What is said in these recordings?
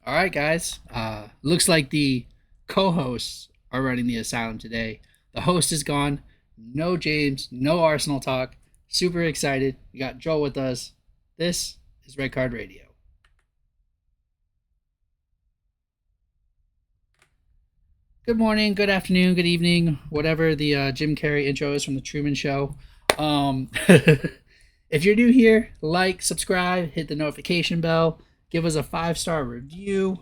All right, guys. Looks like the co-hosts are running the asylum today. The host is gone. No James. No Arsenal talk. Super excited. We got Joel with us. This is Red Card Radio. Good morning. Good afternoon. Good evening. Whatever the Jim Carrey intro is from the Truman Show. If you're new here, like, subscribe, hit the notification bell, give us a 5-star review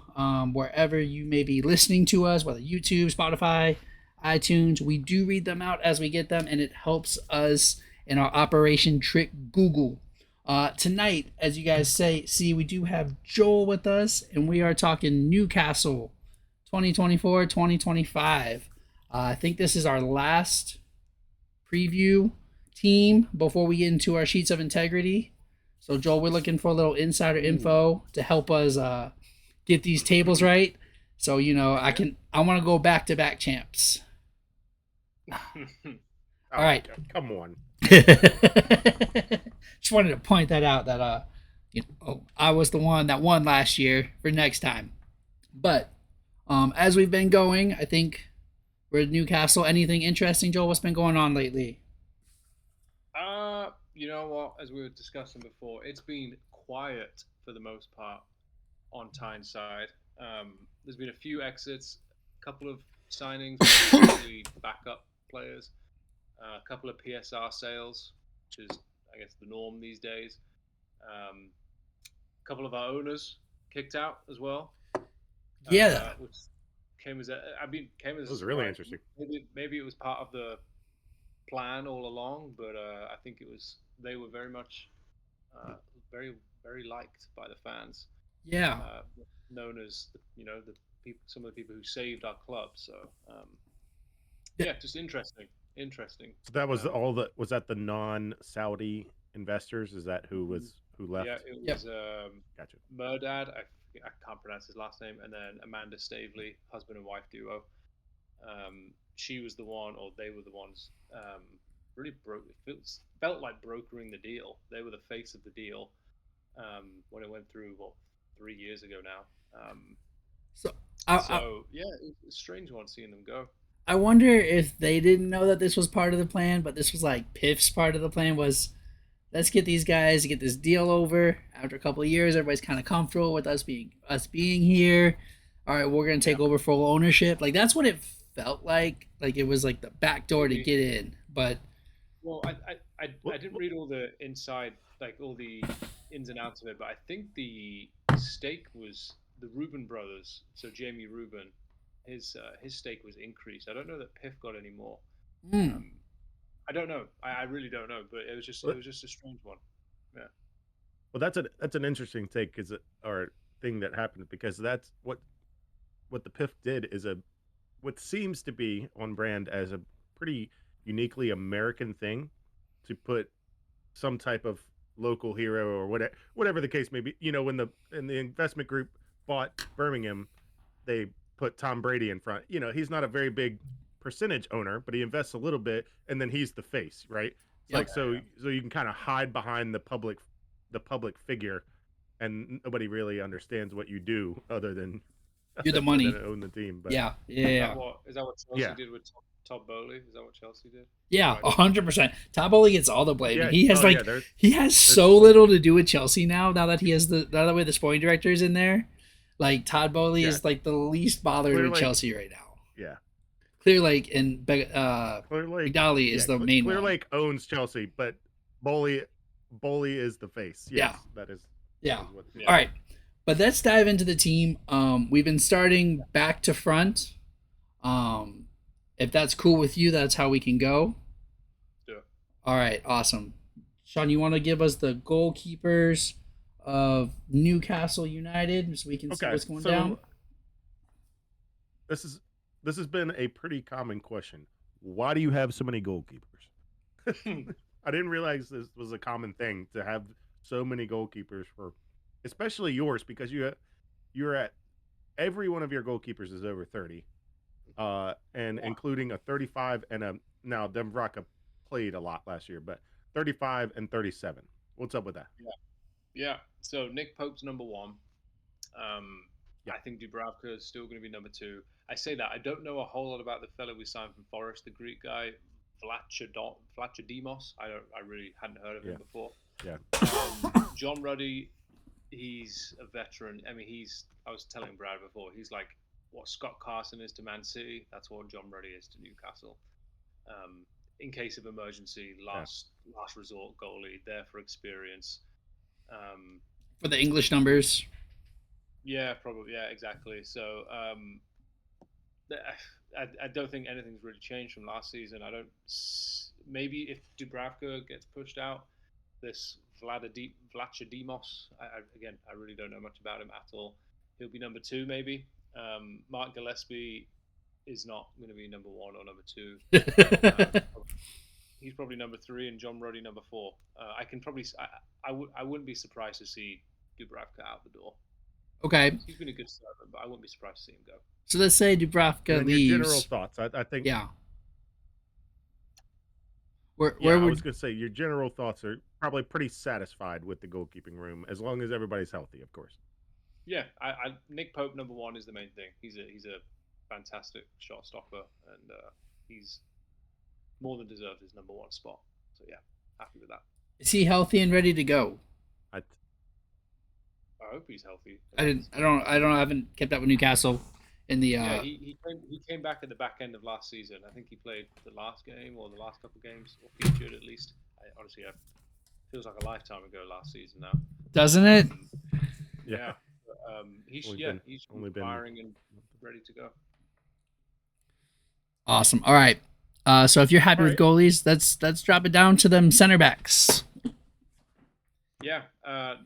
wherever you may be listening to us, whether YouTube, Spotify, iTunes. We do read them out as we get them, and it helps us in our Operation Trick Google. Tonight, as you guys see, we do have Joel with us, and we are talking Newcastle 2024 2025. I think this is our last preview team before we get into our sheets of integrity. So, Joel, we're looking for a little insider info to help us get these tables right. So, I want to go back to back champs. All right. Come on. Just wanted to point that out that I was the one that won last year for next time. But as we've been going, I think we're at Newcastle. Anything interesting, Joel? What's been going on lately? You know what? As we were discussing before, it's been quiet for the most part on Tyne's side. There's been a few exits, a couple of signings, mostly backup players, a couple of PSR sales, which is, I guess, the norm these days. A couple of our owners kicked out as well. Yeah. Which came as came as This was really interesting. Maybe it was part of the plan all along, but I think they were very much very very liked by the fans. Yeah. Known as the people, some of the people who saved our club. So yeah, just interesting. So that was was that the non-Saudi investors? Is that who left? Yeah, it was Gotcha. Murdad. I can't pronounce his last name, and then Amanda Stavely, husband and wife duo. She was the one, or they were the ones, really felt like brokering the deal. They were the face of the deal when it went through 3 years ago now. So, yeah, it's a strange one seeing them go. I wonder if they didn't know that this was part of the plan, but this was like Piff's part of the plan was let's get these guys to get this deal over. After a couple of years, everybody's kind of comfortable with us being here. All right, we're gonna take over full ownership. Like that's what it felt like. Like it was like the back door to get in. But I didn't read all the inside, like all the ins and outs of it, but I think the stake was the Reuben brothers. So Jamie Reuben, his stake was increased. I don't know that Piff got any more. I don't know. I really don't know. But it was just a strange one. Yeah. Well, that's an interesting take or thing that happened because that's what the Piff did is what seems to be on brand as a pretty uniquely American thing to put some type of local hero or whatever the case may be. When the investment group bought Birmingham, they put Tom Brady in front. He's not a very big percentage owner, but he invests a little bit, and then he's the face, right? So you can kind of hide behind the public figure, and nobody really understands what you do other than you're the money. Own the team. But yeah. Is that what Chelsea did with Todd Bowley? Is that what Chelsea did? Yeah, 100%. Todd Bowley gets all the blame. Yeah. He has he has so little to do with Chelsea now. Now that he has now that the sporting director is in there, like Todd Bowley is like the least bothered with Chelsea right now. Yeah. Clear Lake and Dolly is the main Clear one. Lake owns Chelsea, but Bowley is the face. Yes, that is. Yeah. All right. But let's dive into the team. We've been starting back to front. If that's cool with you, that's how we can go. Yeah. All right. Awesome. Sean, you want to give us the goalkeepers of Newcastle United so we can see what's going down? This has been a pretty common question. Why do you have so many goalkeepers? I didn't realize this was a common thing to have so many goalkeepers especially yours, because you're at every one of your goalkeepers is over 30, and including a 35 and now Demvraka played a lot last year, but 35 and 37. What's up with that? Yeah. So Nick Pope's number one. Yeah. I think Dubravka is still going to be number 2. I say that. I don't know a whole lot about the fellow we signed from Forest, the Greek guy, Vlachodimos. I really hadn't heard of him before. Yeah. John Ruddy, he's a veteran. I mean, I was telling Brad before, he's like what Scott Carson is to Man City. That's what John Ruddy is to Newcastle. In case of emergency, last resort goalie, there for experience. For the English numbers. Yeah, probably. Yeah, exactly. So I don't think anything's really changed from last season. I don't. Maybe if Dubravka gets pushed out, this Vlachodimos. I really don't know much about him at all. He'll be number 2, maybe. Mark Gillespie is not going to be number 1 or number 2. He's probably number 3, and John Ruddy number 4. I can probably. I wouldn't be surprised to see Dubravka out the door. Okay. He's been a good servant, but I wouldn't be surprised to see him go. So let's say Dubravka leaves. Your general thoughts. I think. Yeah. I was going to say your general thoughts are probably pretty satisfied with the goalkeeping room, as long as everybody's healthy, of course. Yeah, Nick Pope number 1 is the main thing. He's a fantastic shot stopper, and he's more than deserved his number 1 spot. So yeah, happy with that. Is he healthy and ready to go? I hope he's healthy. I haven't kept up with Newcastle in the. Yeah, he came back at the back end of last season. I think he played the last game or the last couple of games, or featured at least. Honestly, it feels like a lifetime ago last season now. Doesn't it? Yeah. He's firing and ready to go. Awesome. All right. So if you're happy with goalies, let's drop it down to them center backs. Yeah.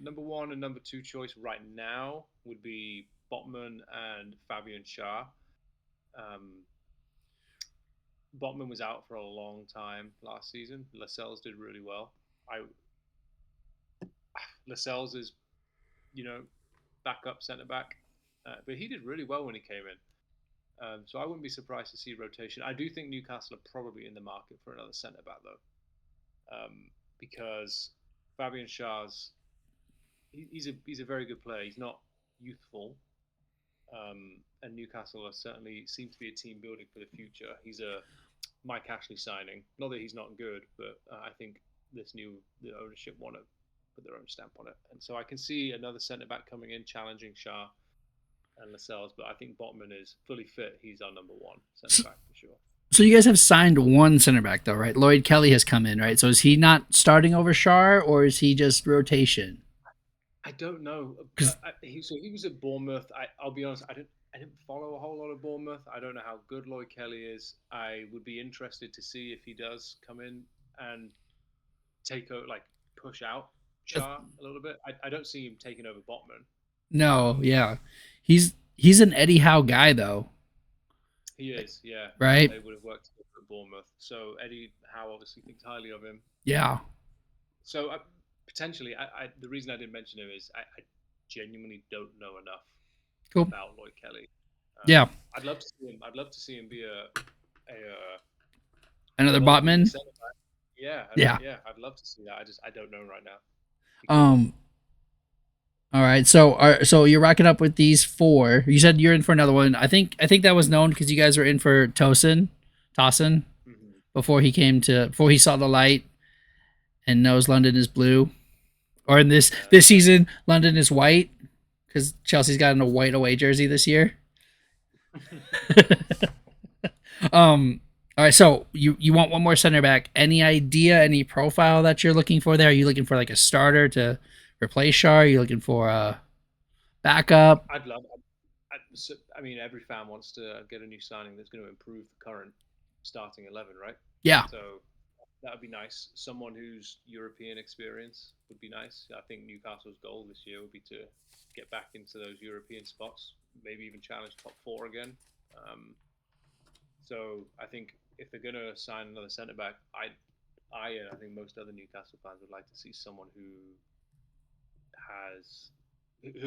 Number 1 and number 2 choice right now would be Botman and Fabian Schär. Botman was out for a long time last season. Lascelles did really well. Lascelles is, backup centre back, but he did really well when he came in. So I wouldn't be surprised to see rotation. I do think Newcastle are probably in the market for another centre back though, because Fabian Schär's he's a very good player. He's not youthful, and Newcastle are certainly seem to be a team building for the future. He's a Mike Ashley signing. Not that he's not good, but I think the ownership want to put their own stamp on it. And so I can see another centre back coming in, challenging Schär and Lascelles, but I think Botman is fully fit. He's our number 1 centre back for sure. So you guys have signed one centre back though, right? Lloyd Kelly has come in, right? So is he not starting over Schär, or is he just rotation? I don't know. He was at Bournemouth. I'll be honest, I didn't follow a whole lot of Bournemouth. I don't know how good Lloyd Kelly is. I would be interested to see if he does come in and push out Schär a little bit. I don't see him taking over Botman. No, yeah. He's an Eddie Howe guy though. He is, yeah. Right? They would have worked together at Bournemouth. So Eddie Howe obviously thinks highly of him. Yeah. So potentially, the reason I didn't mention him is I genuinely don't know enough about Lloyd Kelly. Yeah. I'd love to see him. I'd love to see him be another Botman. Yeah. I'd love to see that. I don't know right now. All right. So you're racking up with these 4. You said you're in for another one. I think that was known because you guys were in for Tosin, before he saw the light and knows London is blue, or in this season London is white because Chelsea's got in a white away jersey this year. All right. So you want one more center back? Any idea? Any profile that you're looking for there? Are you looking for like a starter to replace Schär? Are you looking for a backup? I'd love. I mean, every fan wants to get a new signing that's going to improve the current starting 11, right? Yeah. So that would be nice. Someone who's European experience would be nice. I think Newcastle's goal this year would be to get back into those European spots, maybe even challenge top 4 again. So I think if they're going to sign another centre back, I think most other Newcastle fans would like to see someone who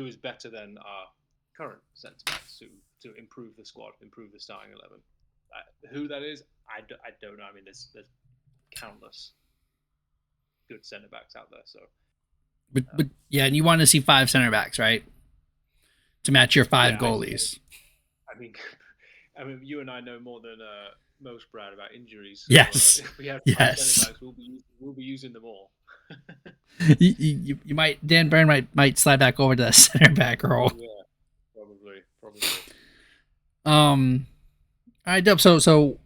is better than our current centre backs to improve the squad, improve the starting 11. Who that is, I don't know. I mean, there's countless good centre backs out there. So, but yeah, and you want to see 5 centre backs, right? to match your five Yeah, goalies. I mean, I mean, you and I know more than most, Brad, about injuries. So Yes. if we have five Yes. centre backs, we'll be using them all. You might Dan Burn might slide back over to that center back role. Yeah, probably. All right, Dub. So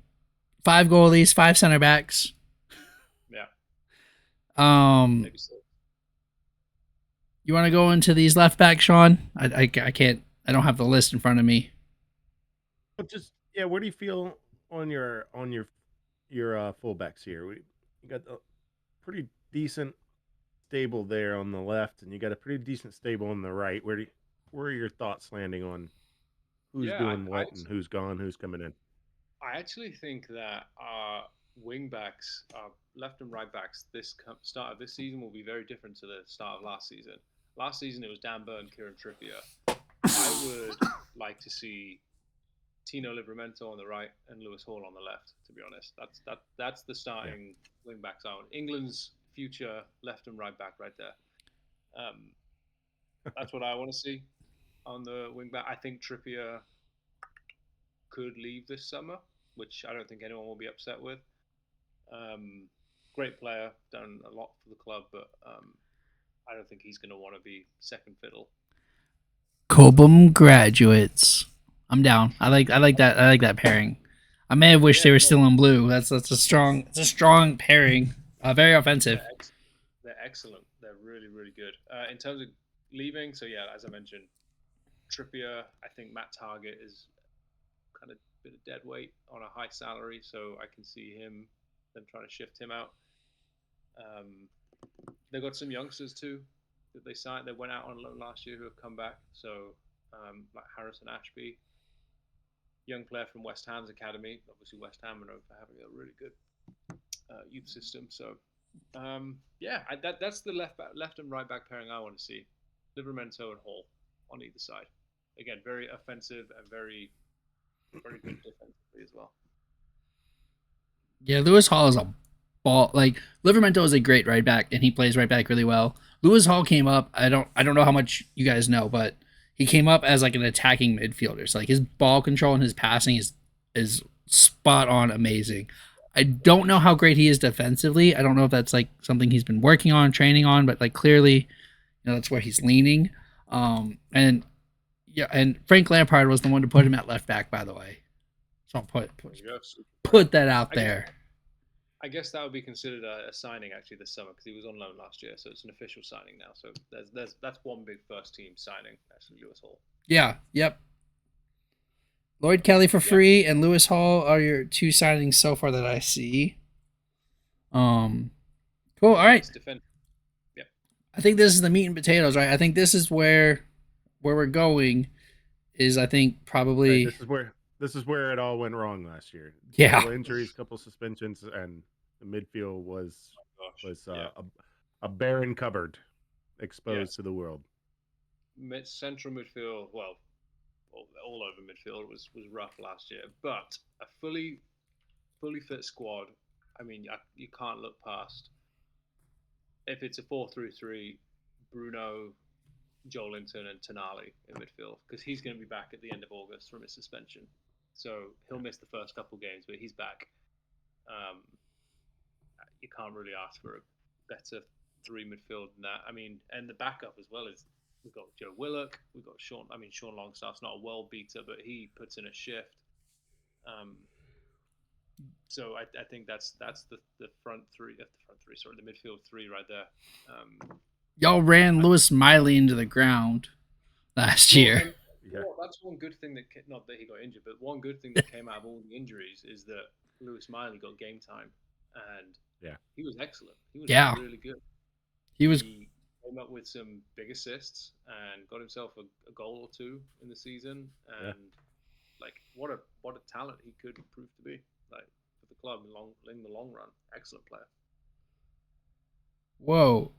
five goalies, five center backs. Yeah, Um, maybe so. you want to go into these left backs, Sean? I can't. I don't have the list in front of me. But just yeah, where do you feel on your fullbacks here? You got a pretty decent stable there on the left, and you got a pretty decent stable on the right. Where are your thoughts landing on who's Yeah, doing what and who's gone, who's coming in? I actually think that our wing backs, our left and right backs, start of this season will be very different to the start of last season. Last season it was Dan Burn, Kieran Trippier. I would like to see Tino Livramento on the right and Lewis Hall on the left. To be honest, that's the starting wing backs on England's future left and right back right there. That's what I want to see on the wing back. I think Trippier could leave this summer, which I don't think anyone will be upset with. Great player, done a lot for the club, but I don't think he's going to want to be second fiddle. Cobham graduates. I'm down. I like that. I like that pairing. I may have wished they were still in blue. That's a strong pairing. Very offensive. They're excellent. They're really, really good. In terms of leaving, so yeah, as I mentioned, Trippier. I think Matt Target is kind of a bit of dead weight on a high salary, so I can see them trying to shift him out. They've got some youngsters too that they signed. They went out on loan last year who have come back. So like Harrison Ashby, young player from West Ham's academy. Obviously, West Ham are known for having a really good youth system. So that's the left and right back pairing I want to see. Livramento and Hall on either side. Again, very offensive and very, very good defensively as well. Yeah, Lewis Hall is a ball. Like Livramento is a great right back, and he plays right back really well. Lewis Hall came up. I don't know how much you guys know, but he came up as like an attacking midfielder. So like his ball control and his passing is spot on, amazing. I don't know how great he is defensively. I don't know if that's like something he's been working on, training on, but like clearly, that's where he's leaning. And Frank Lampard was the one to put him at left back, by the way. So I'll put that out there. I guess that would be considered a signing actually this summer because he was on loan last year, so it's an official signing now. So that's one big first team signing. Actually, Lewis Hall. Yeah. Yep. Lloyd Kelly for free and Lewis Hall are your two signings so far that I see. Cool. All right. Yep. I think this is the meat and potatoes, right? I think this is where we're going. Is I think probably This is where it all went wrong last year. Yeah. Couple injuries, couple suspensions, and the midfield was a barren cupboard exposed to the world. Central midfield, well, all over midfield was rough last year, but a fully fit squad. I mean, you can't look past if it's a 4-3-3. Bruno, Joelinton, and Tonali in midfield because he's going to be back at the end of August from his suspension. So he'll miss the first couple games, but he's back. You can't really ask for a better three midfield than that. I mean, and the backup as well is we've got Joe Willock, we've got Sean. I mean, Sean Longstaff's not a world beater, but he puts in a shift. So I think that's the front three. The midfield three right there. Y'all ran Lewis Miley into the ground last year. That's one good thing not that he got injured, but one good thing that came out of all the injuries is that Lewis Miley got game time, and he was excellent. He was really good. He came up with some big assists and got himself a goal or two in the season, and like what a talent he could prove to be like for the club in the long run. Excellent player. Whoa,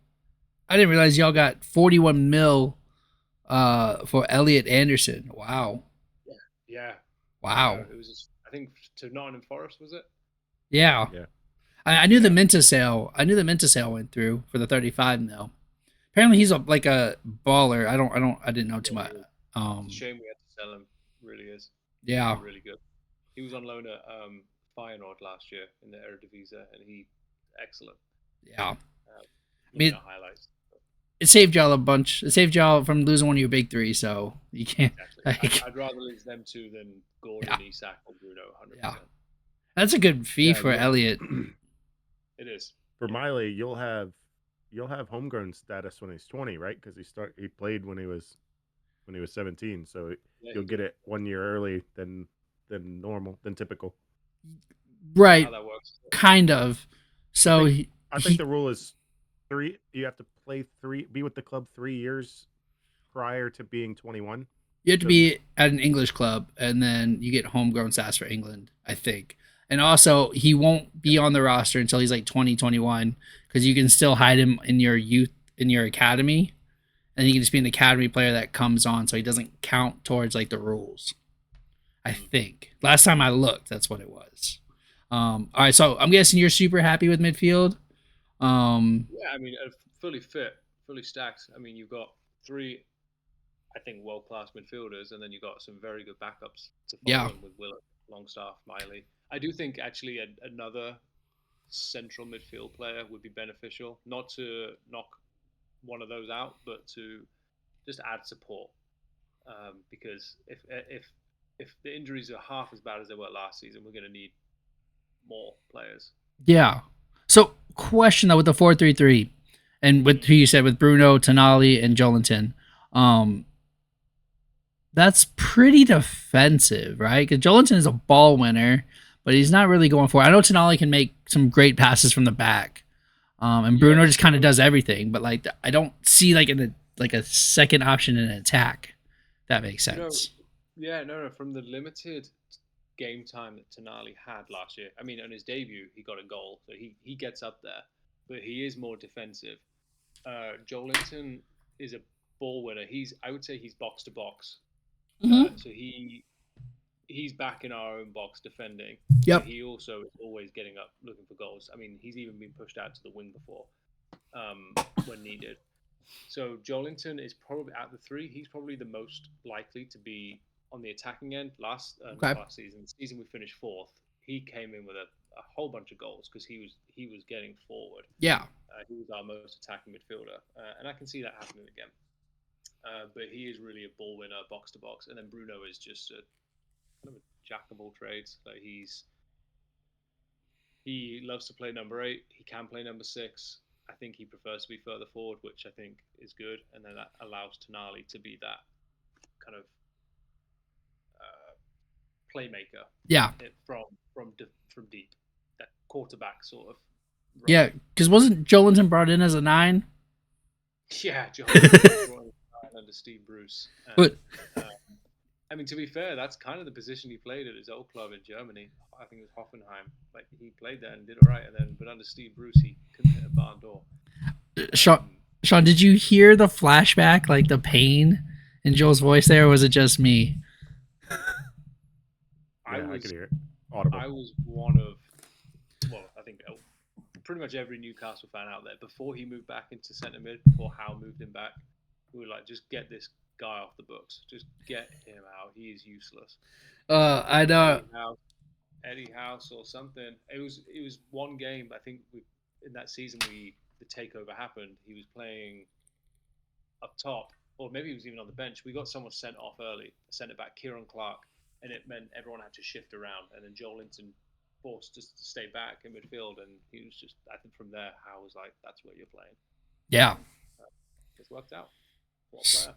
I didn't realize y'all got 41 mil. For Elliot Anderson. Wow. Yeah. Wow. It was, I think, to Nottingham Forest, was it? Yeah. I knew the Minta sale. I went through for the 35 mil. Apparently, he's like a baller. I didn't know too much. It's a shame we had to sell him. Really is. He's Yeah, been really good. He was on loan at Feyenoord last year in the Eredivisie, and he excellent. yeah. Uh, I looking mean, at highlights. it saved y'all a bunch. It saved y'all from losing one of your big three, so you can't. Exactly. Like, I'd rather lose them two than Gordon, yeah, Isak, or Bruno. 100%. yeah. That's a good fee Yeah, for Elliot. It is. For Yeah. Miley, you'll have homegrown status when he's 20, right? Because he played when he was 17, so Yeah, you'll he get did. it 1 year early than normal than typical. Right, How that works. kind of. I So think he, I think the rule is 3. You have to be with the club 3 years prior to being 21. you have to So be at an English club, and then you get homegrown stats for England, I think. And also, he won't be on the roster until he's like 2021 because you can still hide him in your youth, in your academy, and he can just be an academy player that comes on, so he doesn't count towards like the rules. I think last time I looked, that's what it was. All right, so I'm guessing you're super happy with midfield. Yeah, I mean, fully fit, fully stacked. I mean, you've got three, I think, world-class midfielders, and then you've got some very good backups to follow Yeah, them with Willett, Longstaff, Miley. I do think actually another central midfield player would be beneficial, not to knock one of those out, but to just add support. Because if the injuries are half as bad as they were last season, we're going to need more players. yeah. So, question though with the 4-3-3, and with who you said with Bruno, Tonali, and Jolinton, um, that's pretty defensive, right? Because Jolinton is a ball winner, but he's not really going for it. I know Tonali can make some great passes from the back, and Bruno just kind of does everything. But like, I don't see like a second option in an attack. That makes sense. No. From the limited game time that Tonali had last year, I mean, on his debut, he got a goal, so he gets up there, but he is more defensive. Joelinton is a ball winner. I would say he's box to box. Mm-hmm. So he's back in our own box defending. Yep. But he also is always getting up looking for goals. I mean, he's even been pushed out to the wing before when needed. So Joelinton is probably at the three. He's probably the most likely to be on the attacking end. Last season, the season we finished fourth, he came in with a whole bunch of goals because he was getting forward. Yeah. He was our most attacking midfielder, and I can see that happening again. But he is really a ball winner, box to box, and then Bruno is just a kind of a jack of all trades. Like he loves to play number 8. He can play number 6. I think he prefers to be further forward, which I think is good, and then that allows Tonali to be that kind of playmaker. Yeah. From deep, that quarterback sort of. Role. Yeah, because wasn't Jolinton brought in as a 9? Yeah, Jolinton brought in under Steve Bruce. And, but I mean, to be fair, that's kind of the position he played at his old club in Germany. I think it was Hoffenheim. Like he played there and did all right, and then but under Steve Bruce, he couldn't hit a barn door. Sean, did you hear the flashback, like the pain in Joel's voice there, or was it just me? I could hear it. Audible. I was one of, I think pretty much every Newcastle fan out there before he moved back into centre mid, before Howe moved him back. We were like, just get this guy off the books. Just get him out. He is useless. I know. Eddie House or something. It was one game. I think in that season the takeover happened. He was playing up top, or maybe he was even on the bench. We got someone sent off early, centre back Kieran Clark, and it meant everyone had to shift around. And then Joelinton forced us to stay back in midfield, and he was just. I think from there, Howe was like, "That's where you're playing." Yeah, it's worked out. What a player.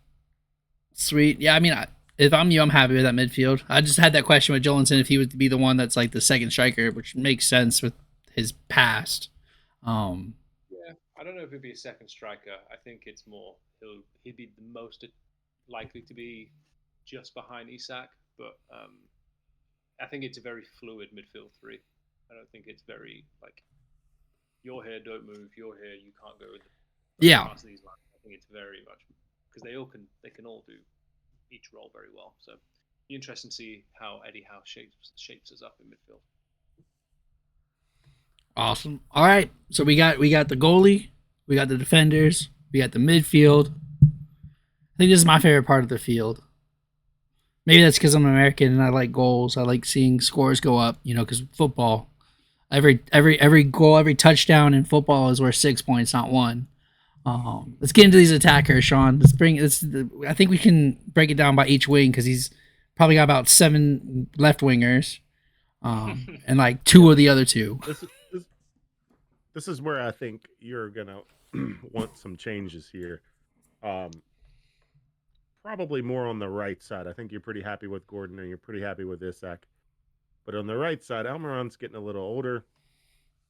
Sweet. Yeah, I mean, if I'm you, I'm happy with that midfield. I just had that question with Jolinton if he would be the one that's like the second striker, which makes sense with his past. Yeah, I don't know if he'd be a second striker. I think it's more he'd be the most likely to be just behind Isak, but I think it's a very fluid midfield 3. I don't think it's very like you're here, don't move. You're here, you can't go past these lines. I think it's very much because they can all do each role very well. So be interesting to see how Eddie Howe shapes us up in midfield. Awesome. All right, so we got the goalie, we got the defenders, we got the midfield. I think this is my favorite part of the field. Maybe that's because I'm American and I like goals. I like seeing scores go up. Because football, every goal, every touchdown in football is worth 6 points, not one. Let's get into these attackers, Sean. Let's bring this. I think we can break it down by each wing because he's probably got about 7 left wingers, and like 2 of the other 2. This is where I think you're gonna want some changes here. Um, Probably more on the right side. I think you're pretty happy with Gordon and you're pretty happy with Isak. But on the right side, Almiron's getting a little older.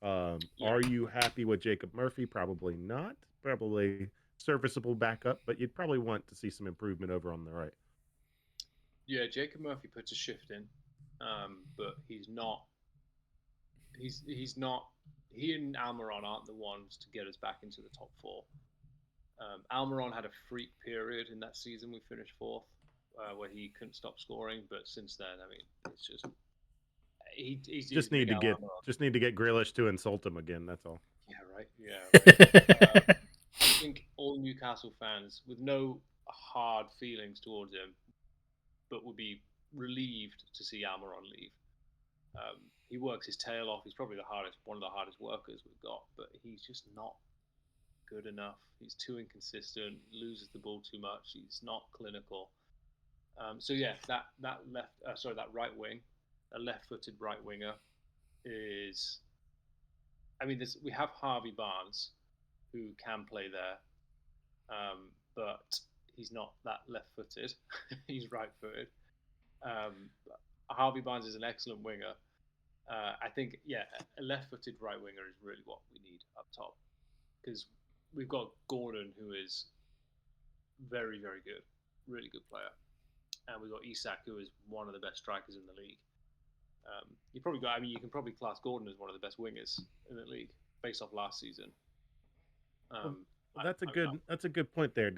Are you happy with Jacob Murphy? Probably not. Probably serviceable backup, but you'd probably want to see some improvement over on the right. Yeah, Jacob Murphy puts a shift in, but he's not. He's not. He and Almiron aren't the ones to get us back into the top 4. Almiron had a freak period in that season. We finished 4th, where he couldn't stop scoring. But since then, I mean, it's just he's just need to get Grealish to insult him again. That's all. Yeah, right. Yeah, right. I think all Newcastle fans, with no hard feelings towards him, but would be relieved to see Almiron leave. He works his tail off. He's probably one of the hardest workers we've got, but he's just not good enough. He's too inconsistent, loses the ball too much. He's not clinical. So yeah, that right wing, a left-footed right winger is. I mean, we have Harvey Barnes, who can play there, but he's not that left-footed. He's right-footed. Harvey Barnes is an excellent winger. I think, a left-footed right winger is really what we need up top, because we've got Gordon, who is very, very good, really good player, and we've got Isak, who is one of the best strikers in the league. You can probably class Gordon as one of the best wingers in the league based off last season. That's a good point there.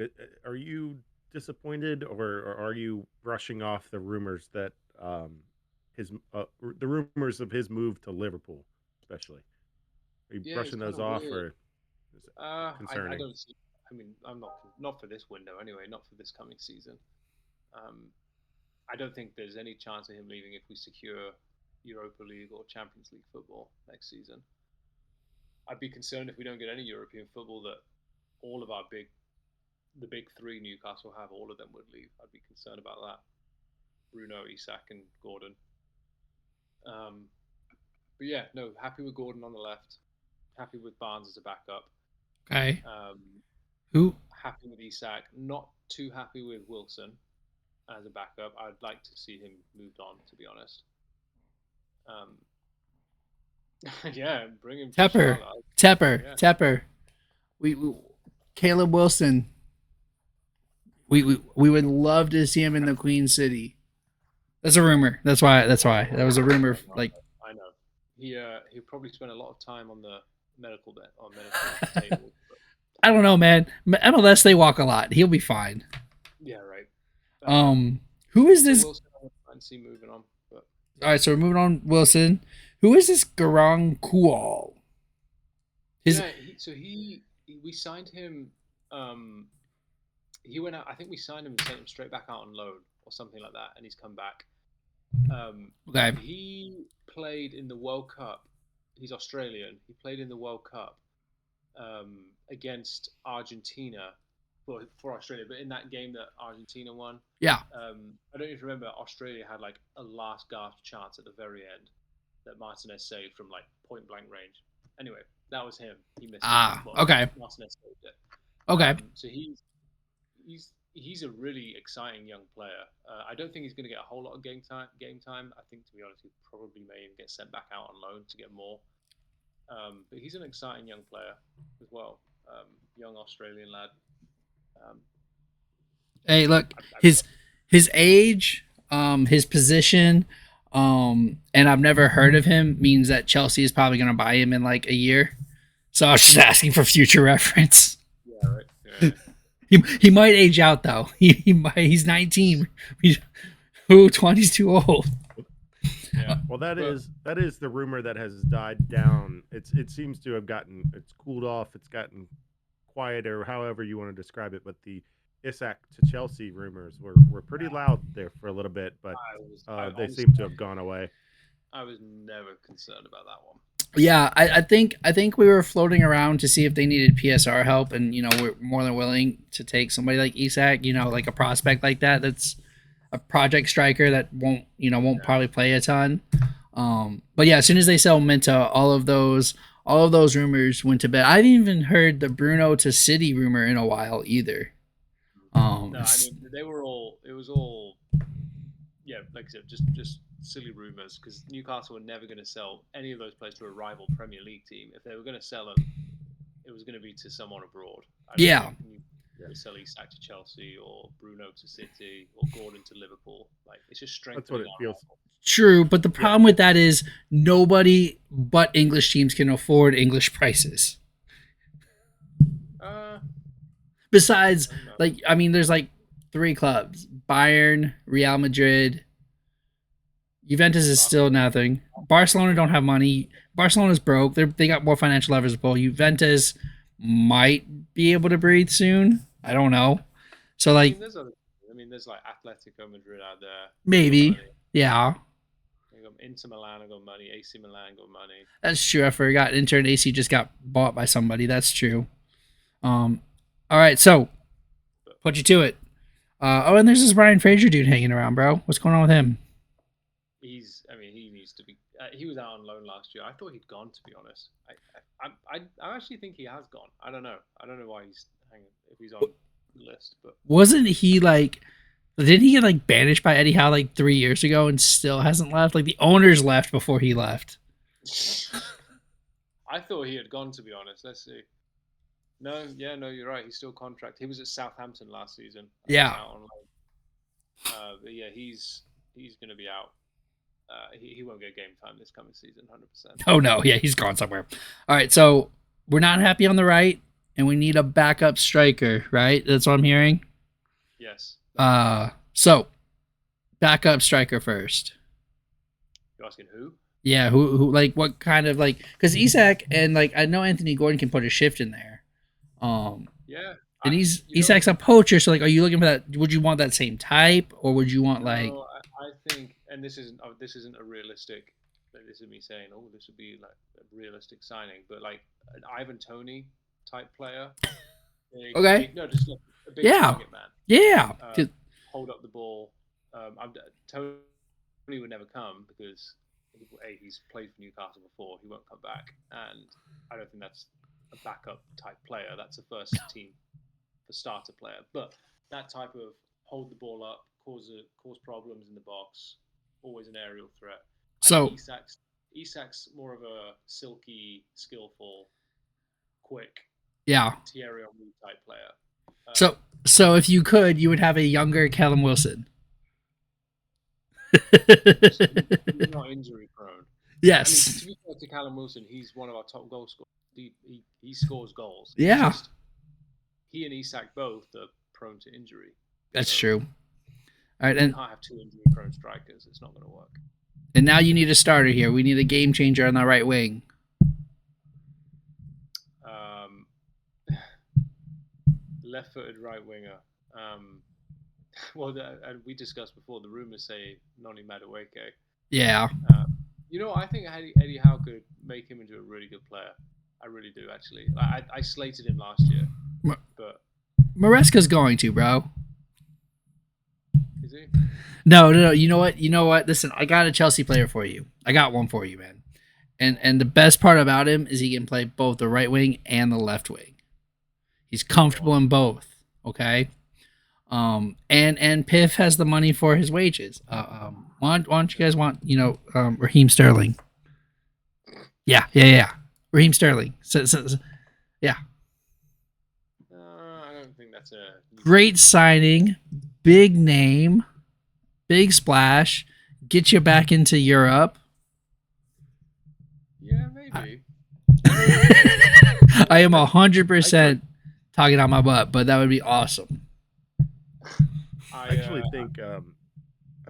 Are you disappointed, or are you brushing off the rumors that the rumors of his move to Liverpool, especially? Are you brushing those off, or is it concerning? I don't see. I mean, I'm not for this window anyway. Not for this coming season. I don't think there's any chance of him leaving if we secure Europa League or Champions League football next season. I'd be concerned if we don't get any European football that all of the big 3 Newcastle have, all of them would leave. I'd be concerned about that. Bruno, Isak, and Gordon. But yeah, no, happy with Gordon on the left. Happy with Barnes as a backup. Okay. Who? Happy with Isak. Not too happy with Wilson as a backup. I'd like to see him moved on, to be honest. Yeah, bring him. Tepper. We Caleb Wilson. We would love to see him in the Queen City. That's a rumor. That's why. That was a rumor. Like, I know. He'll probably spend a lot of time on the medical table. I don't know, man. MLS, they walk a lot. He'll be fine. Yeah, right. Who is this? Wilson, I see moving on. But... All right, so we're moving on. Wilson. Who is this Garang Kual? We signed him. He went out. I think we signed him and sent him straight back out on loan or something like that, and he's come back. Okay. He played in the World Cup. He's Australian. He played in the World Cup against Argentina for Australia. But in that game that Argentina won, yeah. I don't even remember. Australia had like a last gasp chance at the very end that Martinez saved from like point blank range. Anyway, that was him. He missed. Okay. Martinez saved it. Okay. So he's a really exciting young player. I don't think he's going to get a whole lot of game time. I think, to be honest, he probably may even get sent back out on loan to get more. But he's an exciting young player as well. Young Australian lad. Hey, look, his age, his position, and I've never heard of him means that Chelsea is probably going to buy him in like a year. So I was just asking for future reference. Yeah, right. Yeah. He might age out though. He's 19. 20's too old. Yeah. Well, that is the rumor that has died down. It seems to have it's cooled off. It's gotten quieter, however you want to describe it. But the Isak to Chelsea rumors were pretty loud there for a little bit, but I they honestly, seem to have gone away. I was never concerned about that one. Yeah, I think we were floating around to see if they needed PSR help, and we're more than willing to take somebody like Isak, like a prospect like that. That's a project striker that won't probably play a ton. But yeah, as soon as they sell Minta, all of those rumors went to bed. I haven't even heard the Bruno to City rumor in a while either. No, I mean they were all. It was all. Yeah, like I said, just silly rumors because Newcastle were never going to sell any of those players to a rival Premier League team. If they were going to sell them, it was going to be to someone abroad. I don't Yeah, think you would sell Isak to Chelsea or Bruno to City or Gordon to Liverpool. Like it's just That's what strengthening it our feels. rival. true. But the problem with that is nobody but English teams can afford English prices. Uh, Besides, I don't know. there's like three clubs: Bayern, Real Madrid, Juventus is still nothing. Barcelona don't have money. Barcelona's broke. They got more financial leverage. Juventus might be able to breathe soon. I don't know. So I like mean, there's other. I mean, there's like Atletico Madrid out there. They got maybe, money. yeah, They got Inter Milan got money. AC Milan got money. that's true. I forgot. Inter and AC just got bought by somebody. That's true. Um, all right, so put you to it. And there's this Ryan Fraser dude hanging around, bro. What's going on with him? I mean, he needs to be. He was out on loan last year. I thought he'd gone. To be honest, I actually think he has gone. I don't know. I don't know why he's hanging. If he's on the list, but Wasn't he like? Didn't he get like banished by Eddie Howe like 3 years ago and still hasn't left? Like the owners left before he left. I thought he had gone. To be honest, let's see. No, yeah, no, you're right. He's still contract. He was at Southampton last season. Yeah. Out on loan. But yeah, he's going to be out. He won't get game time this coming season, 100%. Oh no, yeah, he's gone somewhere. All right, so we're not happy on the right, and we need a backup striker, right? That's what I'm hearing. Yes. So backup striker first. You're asking who? Yeah, who like what kind of like because Isak and like I know Anthony Gordon can put a shift in there. Yeah. And Isak's a poacher, so like, are you looking for that? Would you want that same type, or would you want like? No, I think, and this isn't a realistic. This is me saying, oh, this would be like a realistic signing, but like an Ivan Toney type player. Okay. No, just like a big Yeah. target man. Yeah. Hold up the ball. Tony would never come because he's played for Newcastle before. He won't come back, and I don't think that's a backup type player. That's a first team for starter player. But that type of hold the ball up, cause problems in the box, always an aerial threat. So Isak's more of a silky, skillful, quick, yeah. Thierry Henry type So player. so if you could, you would have a younger Callum Wilson. He's not injury prone. Yes. I mean, to be fair to Callum Wilson, he's one of our top goal scorers. He scores goals. Yeah. He and Isak both are prone to injury. That's true. All right, and you can't have two injury prone strikers. It's not going to work. And now you need a starter here. We need a game changer on the right wing. Left-footed right winger. We discussed before. The rumors say Noni Madueke. Yeah. I think Eddie Howe could make him into a really good player. I really do, actually. I slated him last year, but Maresca's going to, bro. Is he? No. You know what? Listen, I got a Chelsea player for you. I got one for you, man. And the best part about him is he can play both the right wing and the left wing. He's comfortable in both. Okay. And Piff has the money for his wages. Why don't you guys want Raheem Sterling? Yeah. Raheem Sterling. Yeah. I don't think that's a great signing, big name, big splash, get you back into Europe. Yeah, maybe. I am 100% talking out my butt, but that would be awesome. I actually think I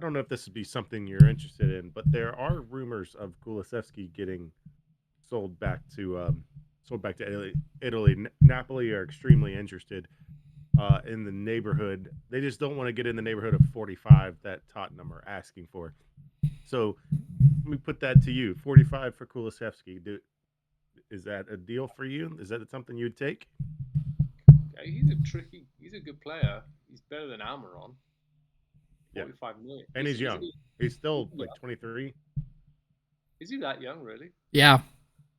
don't know if this would be something you're interested in, but there are rumors of Kulusevski getting sold back to Italy. Napoli are extremely interested. in the neighborhood. They just don't want to get in the neighborhood of 45 that Tottenham are asking for. So let me put that to you: 45 for Kulusevski. Is that a deal for you? Is that something you'd take? He's a good player. He's better than Almiron. Yeah, 45 million. and he's young. He's still Yeah. like 23. Is he that young, really? Yeah,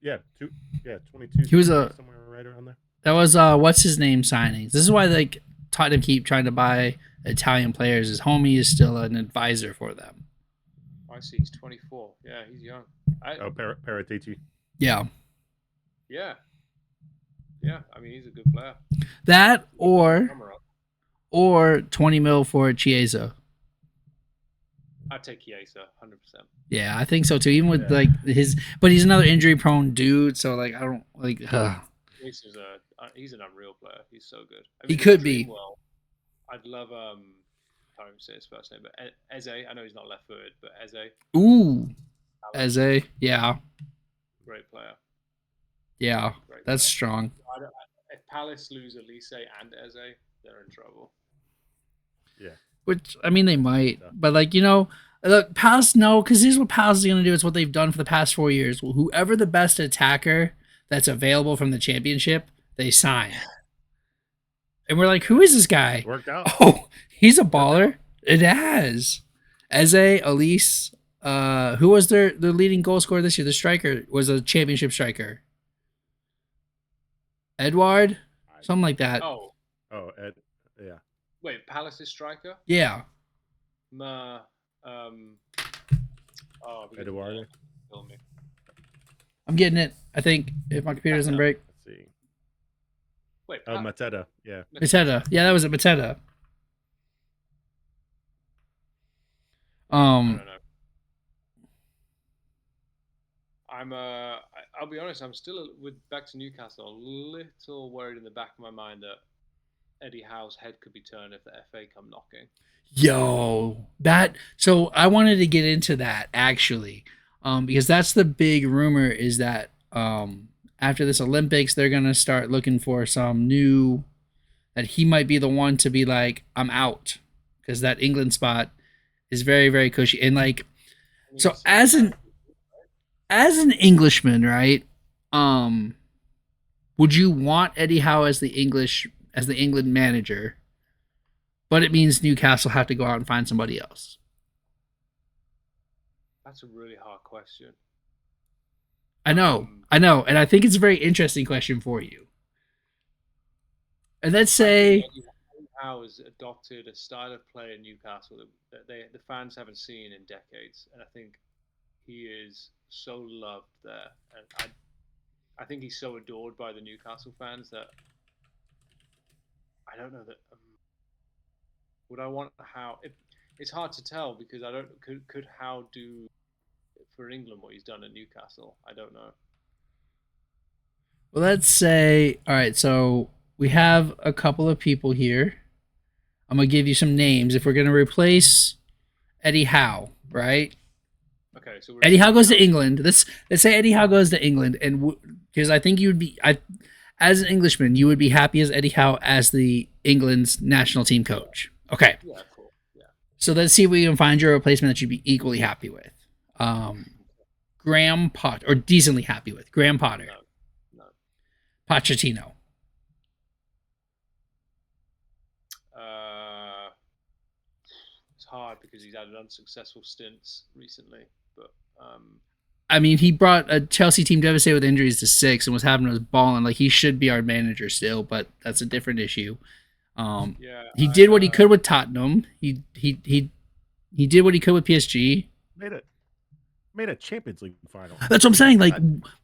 Yeah, 22. he was somewhere right around there. that was what's his name signings. This is why like Tottenham keep trying to buy Italian players. His homie is still an advisor for them. I see. He's 24. Yeah, he's young. Paratici. Yeah, Yeah. Yeah, I mean, he's a good player. that Almiron. or 20 mil for Chiesa. I'd take Chiesa, 100%. Yeah, I think so too. Even with Yeah. like but he's another injury prone dude. So like I don't like. Chiesa's he's an unreal player. He's so good. I He mean, could be. Well, I'd love can't even say his first name, but Eze. I know he's not left-footed, but Eze, Ooh, Eze. Yeah, great player. yeah, Great that's player. strong. If Palace lose Elise and Eze, they're in trouble. Yeah. Which I mean they might, but like look, Palace no, because here's what Palace is gonna do. It's what they've done for the past 4 years. Whoever the best attacker that's available from the championship, they sign. And we're like, who is this guy? Worked out. Oh, he's a baller. It has. Eze, Elise, who was their leading goal scorer this year? The striker was a championship striker. Edward, something like that. Oh, Ed. Yeah. wait, Palace's striker? Yeah. Eduardo. Kill me. I'm getting it. I think if my computer doesn't break. Let's see. Wait, Mateta. Yeah. Mateta. Yeah, that was it. Mateta. I don't know. I'll be honest. I'm still back to Newcastle. A little worried in the back of my mind that Eddie Howe's head could be turned if the FA come knocking. Yo, so I wanted to get into that actually, because that's the big rumor is that after this Olympics they're gonna start looking for some new, that he might be the one to be like, I'm out, because that England spot is very very cushy. And like, so as an Englishman, right? Would you want Eddie Howe as the England manager? But it means Newcastle have to go out and find somebody else. That's a really hard question. I know, and I think it's a very interesting question for you. And let's say Eddie Howe has adopted a style of play in Newcastle that the fans haven't seen in decades, and I think he is so loved there, and I think he's so adored by the Newcastle fans that I don't know that. Would I want Howe? It's hard to tell because I don't. Could Howe do for England what he's done at Newcastle? I don't know. well, let's say, all right, so we have a couple of people here. I'm gonna give you some names. If we're gonna replace Eddie Howe, right? Okay, so Eddie Howe goes to England. Let's say Eddie Howe goes to England, and because I think you would be, as an Englishman, you would be happy as Eddie Howe as the England's national team coach. Okay. Yeah, cool. Yeah. So let's see if we can find your replacement that you'd be equally happy with. Graham Potter, or decently happy with. Graham Potter. No. Pochettino. It's hard because he's had unsuccessful stints recently, but I mean, he brought a Chelsea team devastated with injuries to 6 and was having us balling. Like, he should be our manager still, but that's a different issue. He did what he could with Tottenham. He did what he could with PSG. Made a Champions League final. That's what I'm saying. Like,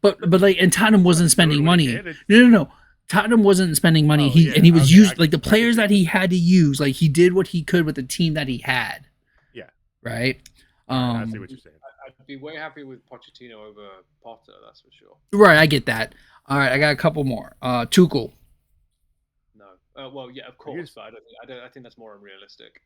but like, and Tottenham wasn't spending money. No. Tottenham wasn't spending money. He was used like the players that he had to use. Like, he did what he could with the team that he had. Yeah. Right. I see what you're saying. I'd be way happy with Pochettino over Potter. That's for sure. Right. I get that. All right. I got a couple more. Tuchel. No. Well, yeah, of course, but I think that's more unrealistic.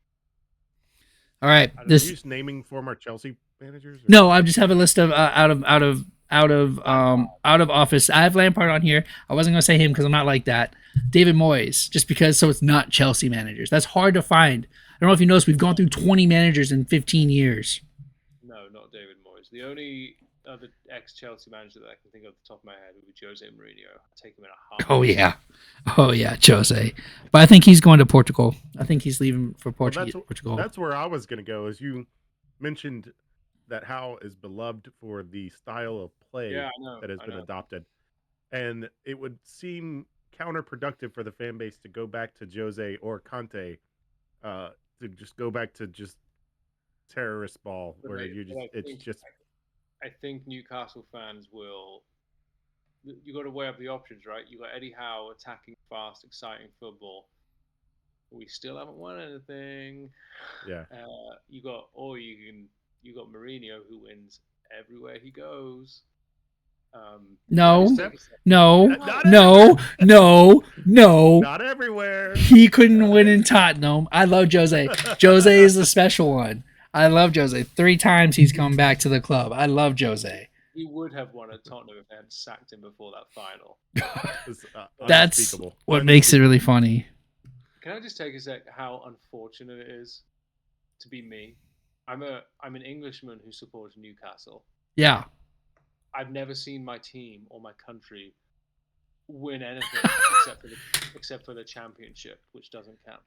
All right. Are you just naming former Chelsea managers? Or? No, I just have a list of out of out of office. I have Lampard on here. I wasn't gonna say him because I'm not like that. David Moyes, just because so it's not Chelsea managers. That's hard to find. I don't know if you noticed, we've gone through 20 managers in 15 years. No, not David Moyes. The only other ex-Chelsea manager that I can think of off the top of my head would be Jose Mourinho. I'd take him in a Oh heartbeat. yeah, oh yeah, Jose. But I think he's going to Portugal. I think he's leaving for Well, Portugal. that's where I was going to go. As you mentioned that Howe is beloved for the style of play Yeah, I know. that has been adopted, and it would seem counterproductive for the fan base to go back to Jose or Conte, to just go back to just terrorist ball, But where mate, you just but it's just I think Newcastle fans will. You got to weigh up the options, right? You got Eddie Howe attacking fast, exciting football. We still haven't won anything. yeah. You got Mourinho who wins everywhere he goes. No, Except no, not no, everywhere. no. Not everywhere. He couldn't win in Tottenham. I love Jose. Jose is the special one. I love Jose. 3 times he's come back to the club. I love Jose. He would have won at Tottenham if they hadn't sacked him before that final. It's, That's unspeakable. what makes it really funny. Can I just take a sec? How unfortunate it is to be me. I'm an Englishman who supports Newcastle. Yeah. I've never seen my team or my country win anything except for the championship, which doesn't count.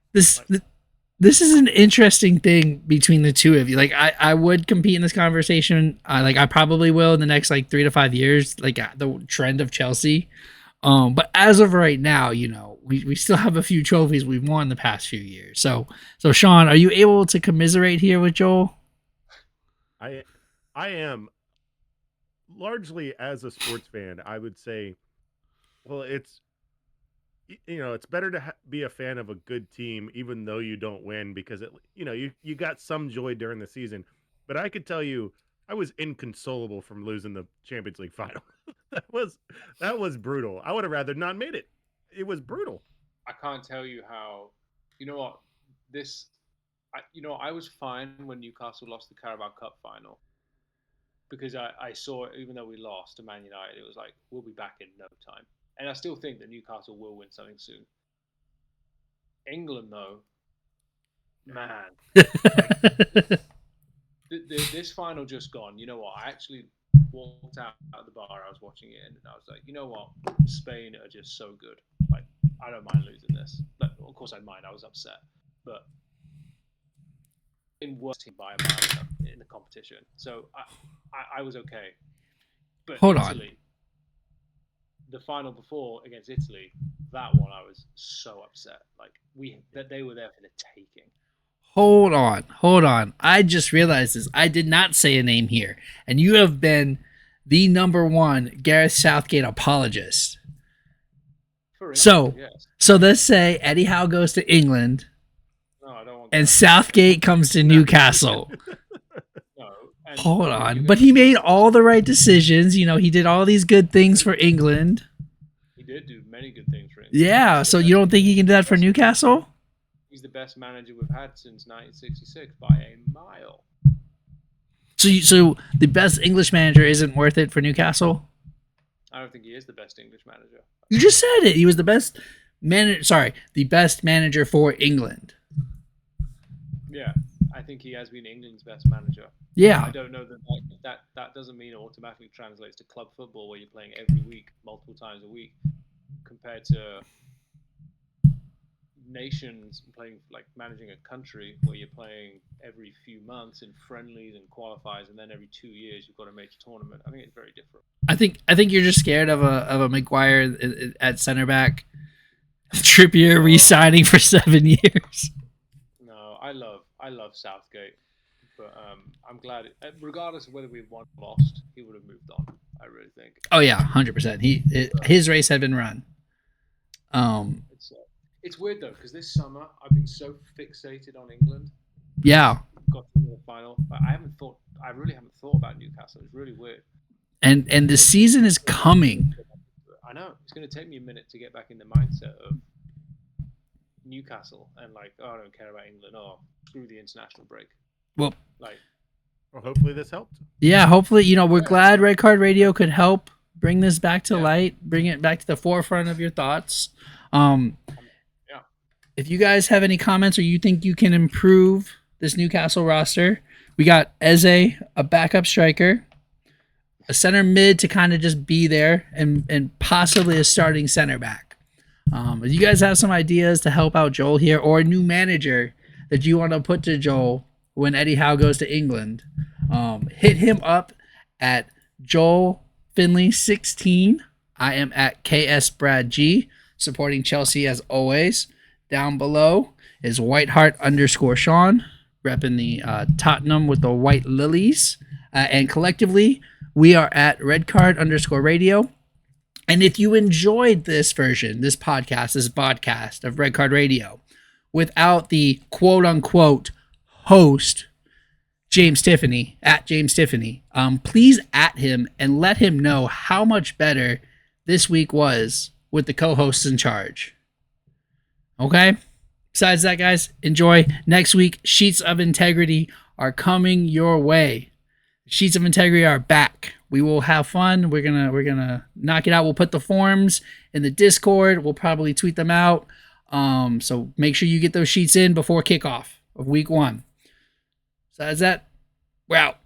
This is an interesting thing between the two of you. Like I would compete in this conversation. I probably will in the next 3 to 5 years. Like the trend of Chelsea. But as of right now, we still have a few trophies we've won the past few years. So Sean, are you able to commiserate here with Joel? I am largely, as a sports fan, I would say, well, it's better to be a fan of a good team even though you don't win, because you got some joy during the season. But I could tell you, I was inconsolable from losing the Champions League final. that was brutal. I would have rather not made it. It was brutal. I can't tell you how. You know what? I was fine when Newcastle lost the Carabao Cup final, because I saw it, even though we lost to Man United, it was like, we'll be back in no time. And I still think that Newcastle will win something soon. England, though, man. This final just gone. You know what? I actually walked out of the bar I was watching it in, and I was like, you know what? Spain are just so good. Like, I don't mind losing this. But of course I'd mind. I was upset. But in worst team by a mile in the competition. So I was okay. But Hold Italy, the final before against Italy, that one I was so upset. Like that they were there for the taking. Hold on. I just realized this. I did not say a name here, and you have been the number one Gareth Southgate apologist. So let's say Eddie Howe goes to England, no, I don't want and Southgate comes to Newcastle. No, Hold on, but he made all the right decisions. He did all these good things for England. He did do many good things for England. Yeah, so you don't think he can do that for Newcastle? He's the best manager we've had since 1966 by a mile. So the best English manager isn't worth it for Newcastle? I don't think he is the best English manager. You just said it. He was the best manager. Sorry, the best manager for England. Yeah, I think he has been England's best manager. Yeah. I don't know that doesn't mean it automatically translates to club football, where you're playing every week, multiple times a week, compared to nations managing a country where you're playing every few months in friendlies and qualifiers, and then every 2 years you've got a major tournament. I think it's very different. I think you're just scared of a Maguire at center back. Trippier re-signing for 7 years. No, I love Southgate, but I'm glad. Regardless of whether we won or lost, he would have moved on. I really think. Oh yeah, 100%. His race had been run. It's weird though, because this summer I've been so fixated on England. Yeah. Got to the final, but I really haven't thought about Newcastle. It's really weird. And the season is coming. I know. It's going to take me a minute to get back in the mindset of Newcastle and I don't care about England. Oh, screw the international break. Well, Well, hopefully this helped. Yeah, hopefully, we're glad Red Card Radio could help bring this back to light, bring it back to the forefront of your thoughts. Yeah. If you guys have any comments or you think you can improve this Newcastle roster, we got Eze, a backup striker, a center mid to kind of just be there, and possibly a starting center back. If you guys have some ideas to help out Joel here, or a new manager that you want to put to Joel when Eddie Howe goes to England, hit him up at Joel Finley 16. I am at KS Brad G, supporting Chelsea as always. Down below is Whiteheart_Sean, repping the Tottenham with the white lilies. And collectively, we are at Redcard_Radio. And if you enjoyed this version, this podcast of Red Card Radio, without the quote-unquote host, James Tiffany, at James Tiffany, please at him and let him know how much better this week was with the co-hosts in charge. Okay? Besides that, guys, enjoy. Next week, Sheets of Integrity are coming your way. Sheets of Integrity are back. We will have fun. We're gonna knock it out. We'll put the forms in the Discord. We'll probably tweet them out. So make sure you get those sheets in before kickoff of week 1. Besides that, we're out.